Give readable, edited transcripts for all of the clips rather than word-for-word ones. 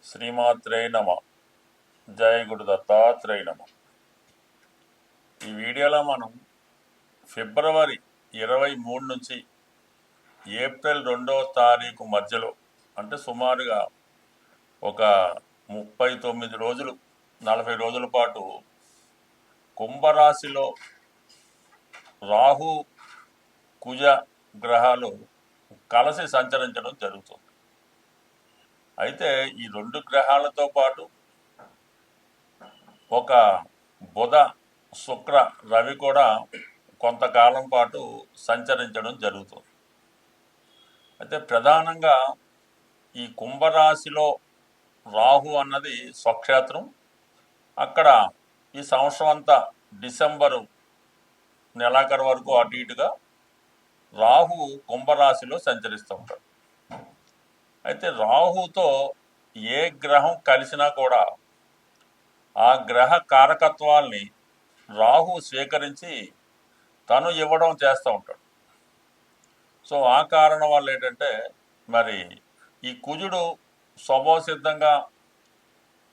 శ్రీమాత్రే నమ. జయ గురు దత్తాత్రేయ నమ. ఈ వీడియోలో మనం ఫిబ్రవరి 23 నుంచి ఏప్రిల్ 2వ తారీఖు మధ్యలో, అంటే సుమారుగా ఒక 39 రోజులు 40 రోజుల పాటు కుంభరాశిలో రాహు కుజ గ్రహాలు కలిసి సంచరించడం జరుగుతుంది. అయితే ఈ రెండు గ్రహాలతో పాటు ఒక బుధ శుక్ర రవి కూడా కొంతకాలం పాటు సంచరించడం జరుగుతుంది. అయితే ప్రధానంగా ఈ కుంభరాశిలో రాహు అన్నది స్వక్షేత్రం. అక్కడ ఈ సంవత్సరం అంతా డిసెంబరు నెలాఖరు వరకు అటు ఇటుగా రాహు కుంభరాశిలో సంచరిస్తూ ఉంటాడు. అయితే రాహుతో ఏ గ్రహం కలిసినా కూడా ఆ గ్రహ కారకత్వాల్ని రాహు స్వీకరించి తను ఇవ్వడం చేస్తూ ఉంటాడు. సో ఆ కారణం వల్ల ఏంటంటే, మరి ఈ కుజుడు స్వభావ సిద్ధంగా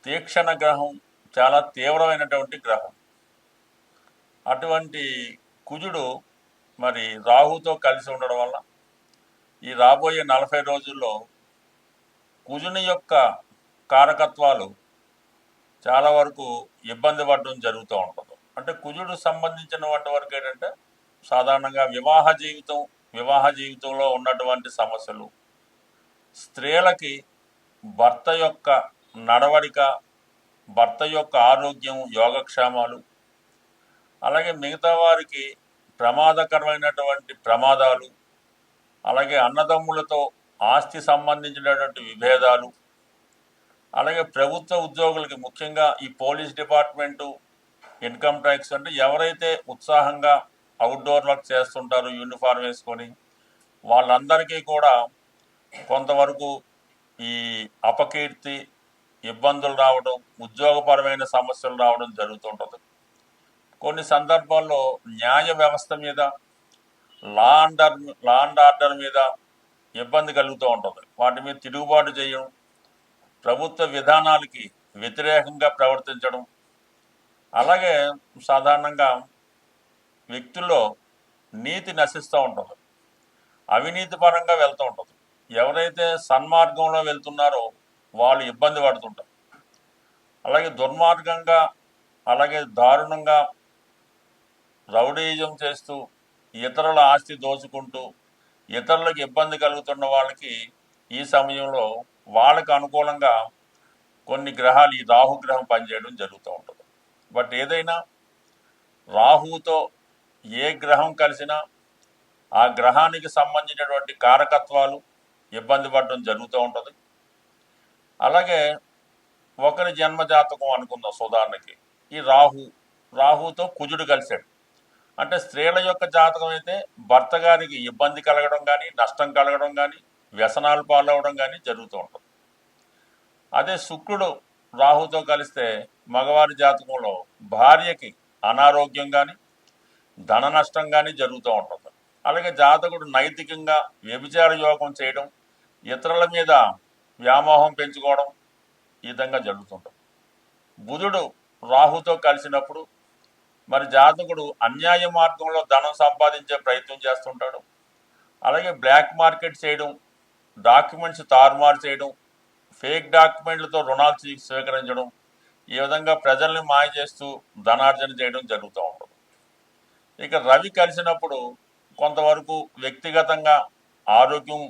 తీక్షణ గ్రహం, చాలా తీవ్రమైనటువంటి గ్రహం. అటువంటి కుజుడు మరి రాహుతో కలిసి ఉండడం వల్ల ఈ రాబోయే 40 రోజుల్లో కుజుని యొక్క కారకత్వాలు చాలా వరకు ఇబ్బంది పడడం జరుగుతూ ఉంటుంది. అంటే కుజుడు సంబంధించిన వాటి వరకు ఏంటంటే, సాధారణంగా వివాహ జీవితంలో ఉన్నటువంటి సమస్యలు, స్త్రీలకి భర్త యొక్క నడవడిక, భర్త యొక్క ఆరోగ్యం, యోగక్షేమాలు, అలాగే మిగతా వారికి ప్రమాదకరమైనటువంటి ప్రమాదాలు, అలాగే అన్నదమ్ములతో ఆస్తి సంబంధించినటువంటి విభేదాలు, అలాగే ప్రభుత్వ ఉద్యోగులకి ముఖ్యంగా ఈ పోలీస్ డిపార్ట్మెంటు, ఇన్కమ్ ట్యాక్స్, అంటే ఎవరైతే ఉత్సాహంగా అవుట్డోర్ వర్క్ చేస్తుంటారో యూనిఫామ్ వేసుకొని, వాళ్ళందరికీ కూడా కొంతవరకు ఈ అపకీర్తి, ఇబ్బందులు రావడం, ఉద్యోగపరమైన సమస్యలు రావడం జరుగుతుంటుంది. కొన్ని సందర్భాల్లో న్యాయ వ్యవస్థ మీద, లా అండ్ ఆర్డర్ మీద ఇబ్బంది కలుగుతూ ఉంటుంది. వాటి మీద తిరుగుబాటు చేయడం, ప్రభుత్వ విధానాలకి వ్యతిరేకంగా ప్రవర్తించడం, అలాగే సాధారణంగా వ్యక్తుల్లో నీతి నశిస్తూ ఉంటుంది, అవినీతి పరంగా వెళ్తూ ఉంటుంది. ఎవరైతే సన్మార్గంలో వెళ్తున్నారో వాళ్ళు ఇబ్బంది పడుతుంటారు. అలాగే దుర్మార్గంగా, అలాగే దారుణంగా రౌడీజం చేస్తూ, ఇతరుల ఆస్తి దోచుకుంటూ, ఇతరులకు ఇబ్బంది కలుగుతున్న వాళ్ళకి ఈ సమయంలో వాళ్ళకు అనుకూలంగా కొన్ని గ్రహాలు, ఈ రాహుగ్రహం పనిచేయడం జరుగుతూ ఉంటుంది. బట్ ఏదైనా రాహుతో ఏ గ్రహం కలిసినా ఆ గ్రహానికి సంబంధించినటువంటి కారకత్వాలు ఇబ్బంది పడడం జరుగుతూ ఉంటుంది. అలాగే ఒకరి జన్మజాతకం అనుకుందాం, ఉదాహరణకి ఈ రాహుతో కుజుడు కలిశాడు అంటే, స్త్రీల యొక్క జాతకం అయితే భర్త గారికి ఇబ్బంది కలగడం కానీ, నష్టం కలగడం కానీ, వ్యసనాలు పాలవడం కానీ జరుగుతూ ఉంటుంది. అదే శుక్రుడు రాహుతో కలిస్తే మగవారి జాతకంలో భార్యకి అనారోగ్యం కానీ, ధన నష్టం కానీ జరుగుతూ ఉంటుంది. అలాగే జాతకుడు నైతికంగా వ్యభిచార యోగం చేయడం, ఇతరుల మీద వ్యామోహం పెంచుకోవడం, ఈ విధంగా జరుగుతుంటుంది. బుధుడు రాహుతో కలిసినప్పుడు మరి జాతకుడు అన్యాయ మార్గంలో ధనం సంపాదించే ప్రయత్నం చేస్తుంటాడు. అలాగే బ్లాక్ మార్కెట్ చేయడం, డాక్యుమెంట్స్ తారుమారు చేయడం, ఫేక్ డాక్యుమెంట్లతో రుణాలు స్వీకరించడం, ఈ విధంగా ప్రజల్ని మాయ చేస్తూ ధనార్జన చేయడం జరుగుతూ ఉంటుంది. ఇక రవి కలిసినప్పుడు కొంతవరకు వ్యక్తిగతంగా ఆరోగ్యం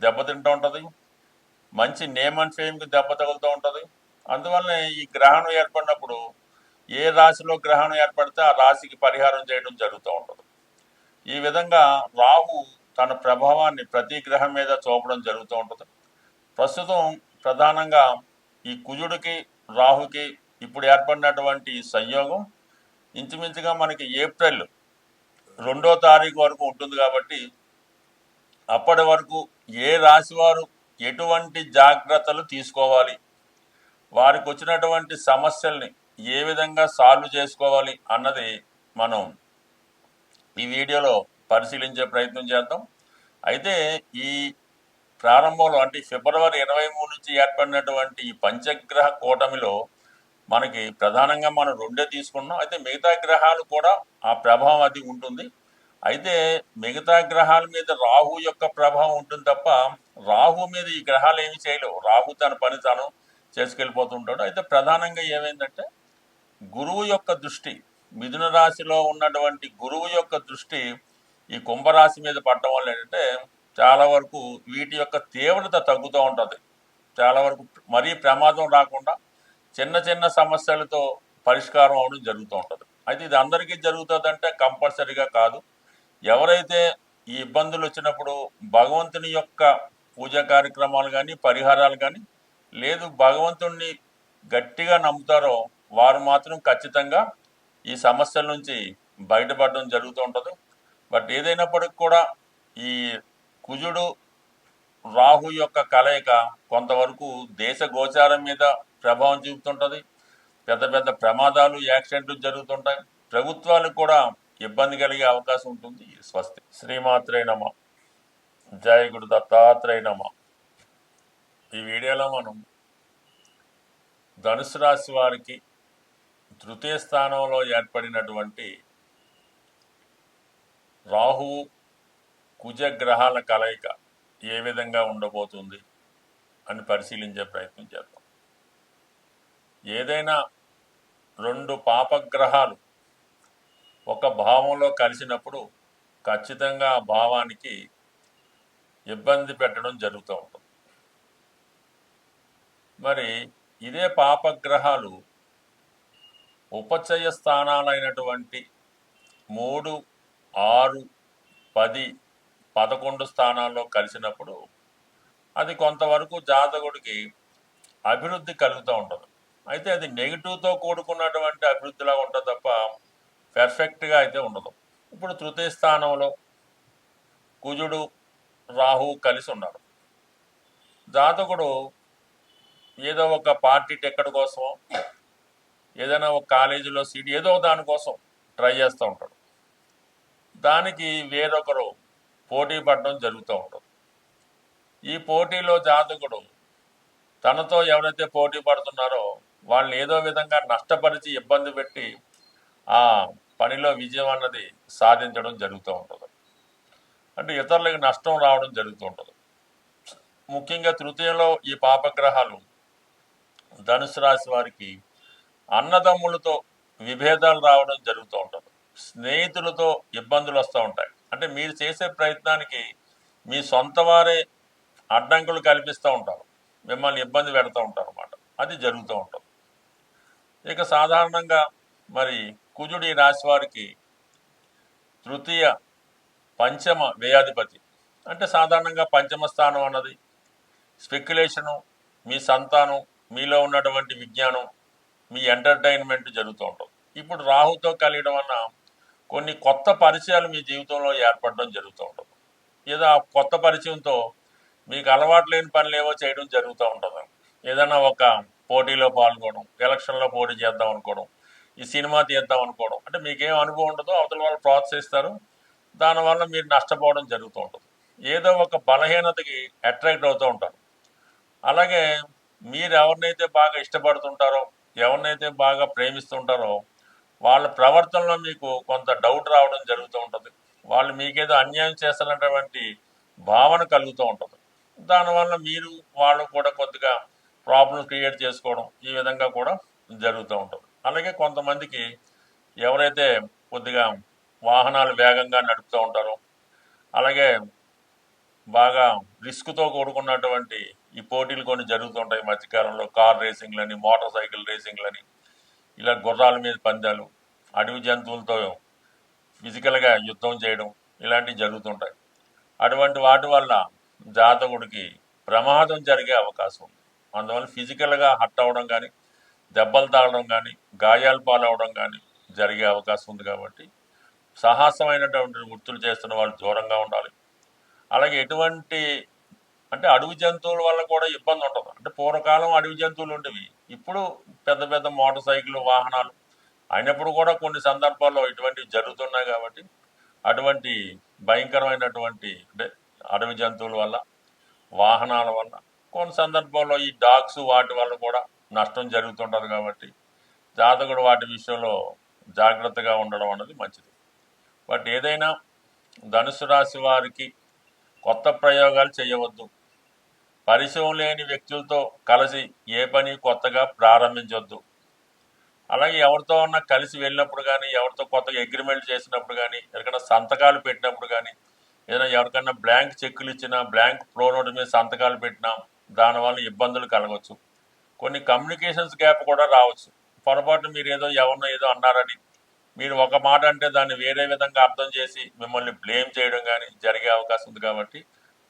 దెబ్బతింటూ ఉంటుంది, మంచి నేమ్ అండ్ ఫేమ్కి దెబ్బ తగులుతూ ఉంటుంది. అందువల్లనే ఈ గ్రహణం ఏర్పడినప్పుడు ఏ రాశిలో గ్రహణం ఏర్పడితే ఆ రాశికి పరిహారం చేయడం జరుగుతూ ఉంటుంది. ఈ విధంగా రాహు తన ప్రభావాన్ని ప్రతి గ్రహం మీద చూపడం జరుగుతూ ఉంటుంది. ప్రస్తుతం ప్రధానంగా ఈ కుజుడికి రాహుకి ఇప్పుడు ఏర్పడినటువంటి సంయోగం ఇంచుమించుగా మనకి ఏప్రిల్ 2వ తారీఖు వరకు ఉంటుంది. కాబట్టి అప్పటి వరకు ఏ రాశి వారు ఎటువంటి జాగ్రత్తలు తీసుకోవాలి, వారికి వచ్చినటువంటి సమస్యల్ని ఏ విధంగా సాల్వ్ చేసుకోవాలి అన్నది మనం ఈ వీడియోలో పరిశీలించే ప్రయత్నం చేద్దాం. అయితే ఈ ప్రారంభంలో అంటే ఫిబ్రవరి 23 నుంచి ఏర్పడినటువంటి ఈ పంచగ్రహ కూటమిలో మనకి ప్రధానంగా మనం రెండే తీసుకున్నాం. అయితే మిగతా గ్రహాలు కూడా ఆ ప్రభావం అది ఉంటుంది. అయితే మిగతా గ్రహాల మీద రాహు యొక్క ప్రభావం ఉంటుంది తప్ప రాహు మీద ఈ గ్రహాలు ఏమి చేయలేవు. రాహు తన పని తాను చేసుకెళ్ళిపోతుంటాడు. అయితే ప్రధానంగా ఏమైందంటే గురువు యొక్క దృష్టి, మిథున రాశిలో ఉన్నటువంటి గురువు యొక్క దృష్టి ఈ కుంభరాశి మీద పడడం వల్ల ఏంటంటే చాలా వరకు వీటి యొక్క తీవ్రత తగ్గుతూ ఉంటుంది. చాలా వరకు మరీ ప్రమాదం రాకుండా చిన్న చిన్న సమస్యలతో పరిష్కారం అవడం జరుగుతూ ఉంటుంది. అయితే ఇది అందరికీ జరుగుతుందంటే కంపల్సరీగా కాదు. ఎవరైతే ఈ ఇబ్బందులు వచ్చినప్పుడు భగవంతుని యొక్క పూజా కార్యక్రమాలు కానీ పరిహారాలు కానీ లేదు భగవంతుణ్ణి గట్టిగా నమ్ముతారో వారు మాత్రం ఖచ్చితంగా ఈ సమస్యల నుంచి బయటపడడం జరుగుతూ ఉంటుంది. బట్ ఏదైనప్పటికి కూడా ఈ కుజుడు రాహు యొక్క కలయిక కొంతవరకు దేశ గోచారం మీద ప్రభావం చూపుతుంటుంది. పెద్ద పెద్ద ప్రమాదాలు యాక్సిడెంట్లు జరుగుతుంటాయి. ప్రభుత్వాలకు కూడా ఇబ్బంది కలిగే అవకాశం ఉంటుంది. స్వస్తి. శ్రీమాత్రే నమ. జయ గురు దత్తాత్రేయ నమ. ఈ వీడియోలో మనం ధనుసు రాశి వారికి తృతీయ స్థానంలో ఏర్పడినటువంటి రాహువు కుజ గ్రహాల కలయిక ఏ విధంగా ఉండబోతుంది అని పరిశీలించే ప్రయత్నం చేద్దాం. ఏదైనా రెండు పాపగ్రహాలు ఒక భావంలో కలిసినప్పుడు ఖచ్చితంగా ఆ భావానికి ఇబ్బంది పెట్టడం జరుగుతూ ఉంటుంది. మరి ఇదే పాపగ్రహాలు ఉపచయ స్థానాలైనటువంటి 3, 6, 10, 11 స్థానాల్లో కలిసినప్పుడు అది కొంతవరకు జాతకుడికి అభివృద్ధి కలుగుతూ ఉంటుంది. అయితే అది నెగిటివ్తో కూడుకున్నటువంటి అభివృద్ధిలా ఉంటుంది తప్ప పెర్ఫెక్ట్గా అయితే ఉండదు. ఇప్పుడు తృతీయ స్థానంలో కుజుడు రాహు కలిసి ఉన్నారు. జాతకుడు ఏదో ఒక పార్టీ టికెట్ కోసం ఏదైనా ఒక కాలేజీలో సీట్ ఏదో దానికోసం ట్రై చేస్తూ ఉంటాడు. దానికి వేరొకరు పోటీ పడడం జరుగుతూ ఉంటుంది. ఈ పోటీలో జాతకుడు తనతో ఎవరైతే పోటీ పడుతున్నారో వాళ్ళని ఏదో విధంగా నష్టపరిచి ఇబ్బంది పెట్టి ఆ పనిలో విజయం అన్నది సాధించడం జరుగుతూ ఉంటుంది. అంటే ఇతరులకు నష్టం రావడం జరుగుతూ ఉంటుంది. ముఖ్యంగా తృతీయంలో ఈ పాపగ్రహాలు ధనుసు రాశి వారికి అన్నదమ్ములతో విభేదాలు రావడం జరుగుతూ ఉంటుంది. స్నేహితులతో ఇబ్బందులు వస్తూ ఉంటాయి. అంటే మీరు చేసే ప్రయత్నానికి మీ సొంత వారే అడ్డంకులు కల్పిస్తూ ఉంటారు, మిమ్మల్ని ఇబ్బంది పెడతా ఉంటారు అన్నమాట. అది జరుగుతూ ఉంటుంది. ఇక సాధారణంగా మరి కుజుడు ఈ రాశి వారికి తృతీయ పంచమ వ్యయాధిపతి. అంటే సాధారణంగా పంచమ స్థానం అన్నది స్పెక్యులేషను, మీ సంతానం, మీలో ఉన్నటువంటి విజ్ఞానం, మీ ఎంటర్టైన్మెంట్ జరుగుతూ ఉంటుంది. ఇప్పుడు రాహుతో కలియడం వల్ల కొన్ని కొత్త పరిచయాలు మీ జీవితంలో ఏర్పడడం జరుగుతూ ఉంటుంది. ఏదో ఆ కొత్త పరిచయంతో మీకు అలవాటు లేని పనులు ఏవో చేయడం జరుగుతూ ఉంటుంది. ఏదైనా ఒక పోటీలో పాల్గొనడం, ఎలక్షన్లో పోటీ చేద్దాం అనుకోవడం, ఈ సినిమా తీద్దాం అనుకోవడం. అంటే మీకేం అనుభవం ఉండదో అవతల వాళ్ళు ప్రోత్సహిస్తారు, దానివల్ల మీరు నష్టపోవడం జరుగుతూ ఉంటుంది. ఏదో ఒక బలహీనతకి అట్రాక్ట్ అవుతూ ఉంటారు. అలాగే మీరు ఎవరినైతే బాగా ఇష్టపడుతుంటారో, ఎవరినైతే బాగా ప్రేమిస్తుంటారో వాళ్ళ ప్రవర్తనలో మీకు కొంత డౌట్ రావడం జరుగుతూ ఉంటుంది. వాళ్ళు మీకేదో అన్యాయం చేస్తున్నటువంటి భావన కలుగుతూ ఉంటుంది. దానివల్ల మీరు వాళ్ళు కూడా కొద్దిగా ప్రాబ్లమ్స్ క్రియేట్ చేసుకోవడం ఈ విధంగా కూడా జరుగుతూ ఉంటుంది. అలాగే కొంతమందికి ఎవరైతే కొద్దిగా వాహనాలు వేగంగా నడుపుతూ ఉంటారో, అలాగే బాగా రిస్క్తో కూడుకున్నటువంటి ఈ పోటీలు కొన్ని జరుగుతుంటాయి మధ్యకాలంలో. కార్ రేసింగ్లని, మోటార్ సైకిల్ రేసింగ్లని, ఇలా గుర్రాల మీద పందాలు, అడవి జంతువులతో ఫిజికల్గా యుద్ధం చేయడం ఇలాంటివి జరుగుతుంటాయి. అటువంటి వాటి వల్ల జాతకుడికి ప్రమాదం జరిగే అవకాశం ఉంది. అందువల్ల ఫిజికల్గా హర్ట్ అవ్వడం కానీ, దెబ్బలు తాగడం కానీ, గాయాలు పాలవడం కానీ జరిగే అవకాశం ఉంది. కాబట్టి సాహసమైనటువంటి వృత్తులు చేస్తున్న వాళ్ళు దూరంగా ఉండాలి. అలాగే ఎటువంటి అంటే అడవి జంతువుల వల్ల కూడా ఇబ్బంది ఉంటుంది. అంటే పూర్వకాలం అడవి జంతువులు ఉండేవి, ఇప్పుడు పెద్ద పెద్ద మోటార్ సైకిల్ వాహనాలు అయినప్పుడు కూడా కొన్ని సందర్భాల్లో ఇటువంటివి జరుగుతున్నాయి. కాబట్టి అటువంటి భయంకరమైనటువంటి అంటే అడవి జంతువుల వల్ల వాహనాల వల్ల, కొన్ని సందర్భాల్లో ఈ డాగ్స్ వాటి వల్ల కూడా నష్టం జరుగుతుంటుంది. కాబట్టి జాతకుడు వాటి విషయంలో జాగ్రత్తగా ఉండడం అనేది మంచిది. బట్ ఏదైనా ధనుసు రాశి వారికి కొత్త ప్రయోగాలు చేయవద్దు. పరిచయం లేని వ్యక్తులతో కలిసి ఏ పని కొత్తగా ప్రారంభించవద్దు. అలాగే ఎవరితో ఉన్నా కలిసి వెళ్ళినప్పుడు కానీ, ఎవరితో కొత్తగా అగ్రిమెంట్ చేసినప్పుడు కానీ, ఎక్కడైనా సంతకాలు పెట్టినప్పుడు కానీ, ఏదైనా ఎవరికైనా బ్లాంక్ చెక్కులు ఇచ్చినా, బ్లాంక్ ప్రో నోట్ మీద సంతకాలు పెట్టినా దానివల్ల ఇబ్బందులు కలగవచ్చు. కొన్ని కమ్యూనికేషన్స్ గ్యాప్ కూడా రావచ్చు. పొరపాటు మీరు ఎవరినో ఏదో అన్నారని మీరు ఒక మాట అంటే దాన్ని వేరే విధంగా అర్థం చేసి మిమ్మల్ని బ్లేమ్ చేయడం కానీ జరిగే అవకాశం ఉంది. కాబట్టి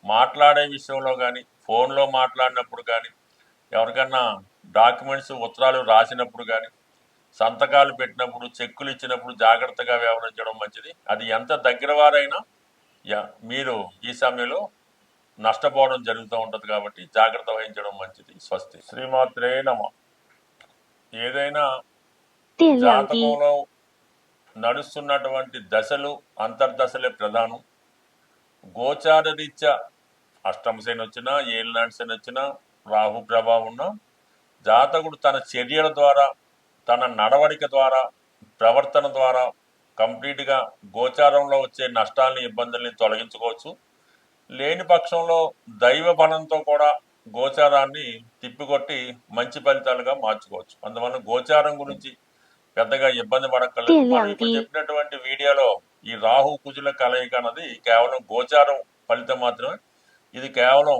మాట్లాడే విషయంలో కానీ, ఫోన్లో మాట్లాడినప్పుడు కానీ, ఎవరికన్నా డాక్యుమెంట్స్ ఉత్తరాలు రాసినప్పుడు కానీ, సంతకాలు పెట్టినప్పుడు, చెక్కులు ఇచ్చినప్పుడు జాగ్రత్తగా వ్యవహరించడం మంచిది. అది ఎంత దగ్గర వారైనా మీరు ఈ సమయంలో నష్టపోవడం జరుగుతూ ఉంటుంది. కాబట్టి జాగ్రత్త వహించడం మంచిది. స్వస్తి. శ్రీమాత్రే నమ. ఏదైనా జాతకంలో నడుస్తున్నటువంటి దశలు అంతర్దశలే ప్రధానం. గోచార రీత్యా అష్టమ శని వచ్చినా, ఏలినాటి శని వచ్చినా, రాహు ప్రభావం ఉన్నా జాతకుడు తన చర్యల ద్వారా, తన నడవడిక ద్వారా, ప్రవర్తన ద్వారా కంప్లీట్గా గోచారంలో వచ్చే నష్టాలని, ఇబ్బందుల్ని తొలగించుకోవచ్చు. లేని పక్షంలో దైవ బలంతో కూడా గోచారాన్ని తిప్పికొట్టి మంచి ఫలితాలుగా మార్చుకోవచ్చు. అందువల్ల గోచారం గురించి పెద్దగా ఇబ్బంది పడక్కర్లేదు. మనం ఇప్పుడు చెప్పినటువంటి వీడియోలో ఈ రాహు కుజుల కలయిక అన్నది కేవలం గోచారం ఫలితం మాత్రమే. ఇది కేవలం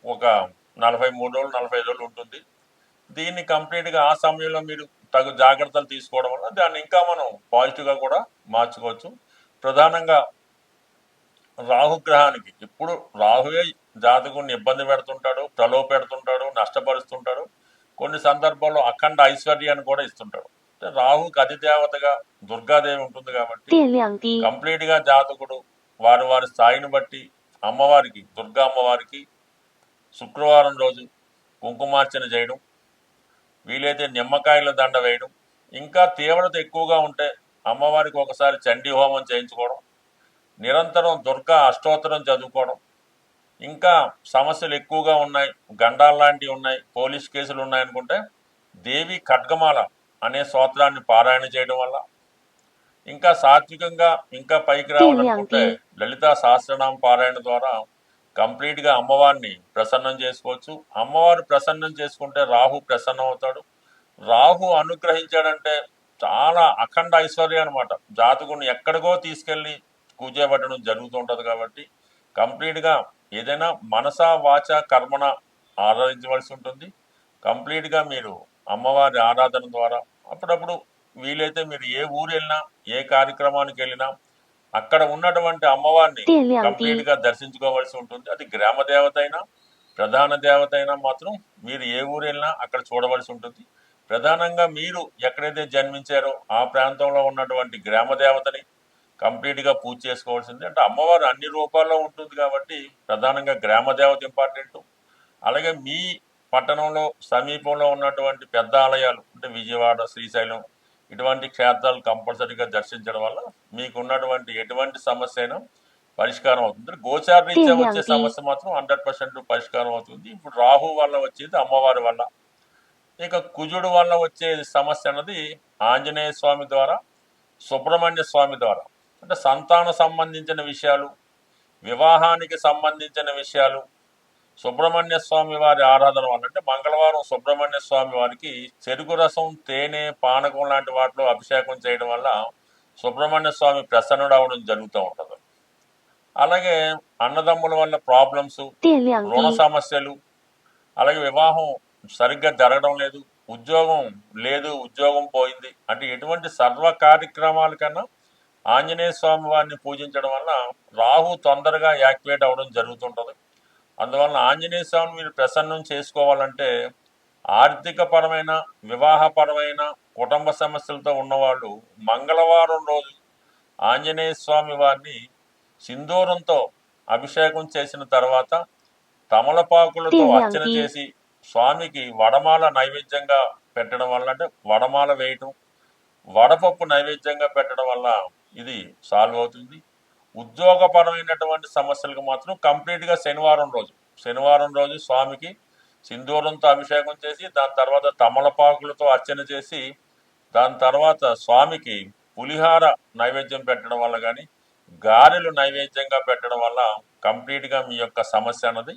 ఒక 43 రోజులు 45 రోజులు ఉంటుంది. దీన్ని కంప్లీట్గా ఆ సమయంలో మీరు తగు జాగ్రత్తలు తీసుకోవడం వల్ల దాన్ని ఇంకా మనం పాజిటివ్గా కూడా మార్చుకోవచ్చు. ప్రధానంగా రాహుగ్రహానికి ఇప్పుడు రాహువే జాతకుడిని ఇబ్బంది పెడుతుంటాడు, ప్రలోభ పెడుతుంటాడు, నష్టపరుస్తుంటాడు. కొన్ని సందర్భాల్లో అఖండ ఐశ్వర్యాన్ని కూడా ఇస్తుంటాడు. రాహుకి అధిదేవతగా దుర్గాదేవి ఉంటుంది. కాబట్టి కంప్లీట్ గా జాతకుడు వారి వారి స్థాయిని బట్టి అమ్మవారికి, దుర్గా అమ్మవారికి శుక్రవారం రోజు కుంకుమార్చన చేయడం, వీలైతే నిమ్మకాయల దండ వేయడం, ఇంకా తీవ్రత ఎక్కువగా ఉంటే అమ్మవారికి ఒకసారి చండీ హోమం చేయించుకోవడం, నిరంతరం దుర్గా అష్టోత్తరం చదువుకోవడం, ఇంకా సమస్యలు ఎక్కువగా ఉన్నాయి, గండాలు లాంటివి ఉన్నాయి, పోలీస్ కేసులు ఉన్నాయనుకుంటే దేవి ఖడ్గమాల అనే స్తోత్రాన్ని పారాయణ చేయడం వల్ల, ఇంకా సాత్వికంగా ఇంకా పైకి రావాలనుకుంటే లలితా సహస్రనామ పారాయణ ద్వారా కంప్లీట్గా అమ్మవారిని ప్రసన్నం చేసుకోవచ్చు. అమ్మవారు ప్రసన్నం చేసుకుంటే రాహు ప్రసన్నం అవుతాడు. రాహు అనుగ్రహించాడంటే చాలా అఖండ ఐశ్వర్యం అనమాట. జాతకుని ఎక్కడికో తీసుకెళ్ళి కూర్చోబెట్టడం జరుగుతుంటుంది. కాబట్టి కంప్లీట్గా ఏదైనా మనసా వాచ కర్మణ ఆరాధించవలసి ఉంటుంది. కంప్లీట్గా మీరు అమ్మవారి ఆరాధన ద్వారా అప్పుడప్పుడు వీలైతే మీరు ఏ ఊరు వెళ్ళినా, ఏ కార్యక్రమానికి వెళ్ళినా అక్కడ ఉన్నటువంటి అమ్మవారిని కంప్లీట్గా దర్శించుకోవాల్సి ఉంటుంది. అది గ్రామ దేవత అయినా, ప్రధాన దేవత అయినా మాత్రం మీరు ఏ ఊరు వెళ్ళినా అక్కడ చూడవలసి ఉంటుంది. ప్రధానంగా మీరు ఎక్కడైతే జన్మించారో ఆ ప్రాంతంలో ఉన్నటువంటి గ్రామ దేవతని కంప్లీట్గా పూజ చేసుకోవాల్సింది. అంటే అమ్మవారు అన్ని రూపాల్లో ఉంటుంది కాబట్టి ప్రధానంగా గ్రామ దేవత ఇంపార్టెంట్. అలాగే మీ పట్టణంలో సమీపంలో ఉన్నటువంటి పెద్ద ఆలయాలు అంటే విజయవాడ, శ్రీశైలం ఇటువంటి క్షేత్రాలు కంపల్సరీగా దర్శించడం వల్ల మీకు ఉన్నటువంటి ఎటువంటి సమస్య అయినా పరిష్కారం అవుతుంది. గోచార రీత్యా వచ్చే సమస్య మాత్రం 100% పరిష్కారం అవుతుంది. ఇప్పుడు రాహు వల్ల వచ్చేది అమ్మవారి వల్ల. ఇక కుజుడు వల్ల వచ్చే సమస్య అన్నది ఆంజనేయ స్వామి ద్వారా, సుబ్రహ్మణ్య స్వామి ద్వారా, అంటే సంతాన సంబంధించిన విషయాలు, వివాహానికి సంబంధించిన విషయాలు, సుబ్రహ్మణ్య స్వామి వారి ఆరాధన వల్ల, అంటే మంగళవారం సుబ్రహ్మణ్య స్వామి వారికి చెరుకు రసం, తేనె, పానకం లాంటి వాటిలో అభిషేకం చేయడం వల్ల సుబ్రహ్మణ్య స్వామి ప్రసన్నుడు అవడం జరుగుతూ ఉంటుంది. అలాగే అన్నదమ్ముల వల్ల ప్రాబ్లమ్స్, రుణ సమస్యలు, అలాగే వివాహం సరిగ్గా జరగడం లేదు, ఉద్యోగం లేదు, ఉద్యోగం పోయింది అంటే ఎటువంటి సర్వ కార్యక్రమాల కన్నా ఆంజనేయ స్వామి వారిని పూజించడం వల్ల రాహు తొందరగా యాక్టివేట్ అవ్వడం జరుగుతుంటుంది. అందువలన ఆంజనేయ స్వామిని మీరు ప్రసన్నం చేసుకోవాలంటే ఆర్థికపరమైన, వివాహపరమైన, కుటుంబ సమస్యలతో ఉన్నవాళ్ళు మంగళవారం రోజు ఆంజనేయ స్వామి వారిని సింధూరంతో అభిషేకం చేసిన తర్వాత తమలపాకులతో అర్చన చేసి స్వామికి వడమాల నైవేద్యంగా పెట్టడం వల్ల, అంటే వడమాల వేయటం, వడపప్పు నైవేద్యంగా పెట్టడం వల్ల ఇది సాల్వ్ అవుతుంది. ఉద్యోగపరమైనటువంటి సమస్యలకు మాత్రం కంప్లీట్గా శనివారం రోజు శనివారం రోజు స్వామికి సింధూరంతో అభిషేకం చేసి దాని తర్వాత తమలపాకులతో అర్చన చేసి దాని తర్వాత స్వామికి పులిహార నైవేద్యం పెట్టడం వల్ల కానీ గారెలు నైవేద్యంగా పెట్టడం వల్ల కంప్లీట్గా మీ యొక్క సమస్య అన్నది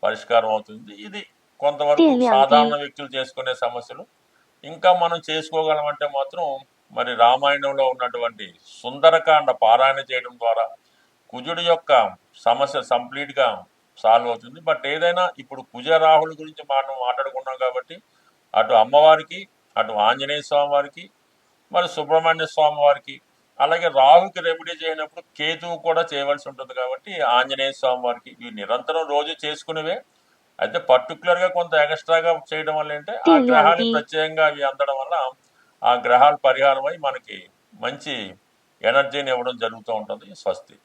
పరిష్కారం అవుతుంది. ఇది కొంతవరకు సాధారణ వ్యక్తులు చేసుకునే సమస్యలు. ఇంకా మనం చేసుకోగలమంటే మాత్రం మరి రామాయణంలో ఉన్నటువంటి సుందరకాండ పారాయణ చేయడం ద్వారా కుజుడి యొక్క సమస్య కంప్లీట్గా సాల్వ్ అవుతుంది. బట్ ఏదైనా ఇప్పుడు కుజ రాహుల గురించి మనం మాట్లాడుకున్నాం కాబట్టి అటు అమ్మవారికి, అటు ఆంజనేయ స్వామి వారికి, మరి సుబ్రహ్మణ్య స్వామి వారికి, అలాగే రాహుకి రెమెడీ చేయనప్పుడు కేతువు కూడా చేయవలసి ఉంటుంది కాబట్టి ఆంజనేయ స్వామి వారికి ఇవి నిరంతరం రోజు చేసుకునేవే. అయితే పర్టికులర్గా కొంత ఎక్స్ట్రాగా చేయడం వల్ల ఏంటంటే ఆ గ్రహాలు ప్రత్యేకంగా అవి అందడం వల్ల ఆ గ్రహాలు పరిహారం అయి మనకి మంచి ఎనర్జీని ఇవ్వడం జరుగుతూ ఉంటుంది. స్వస్తి.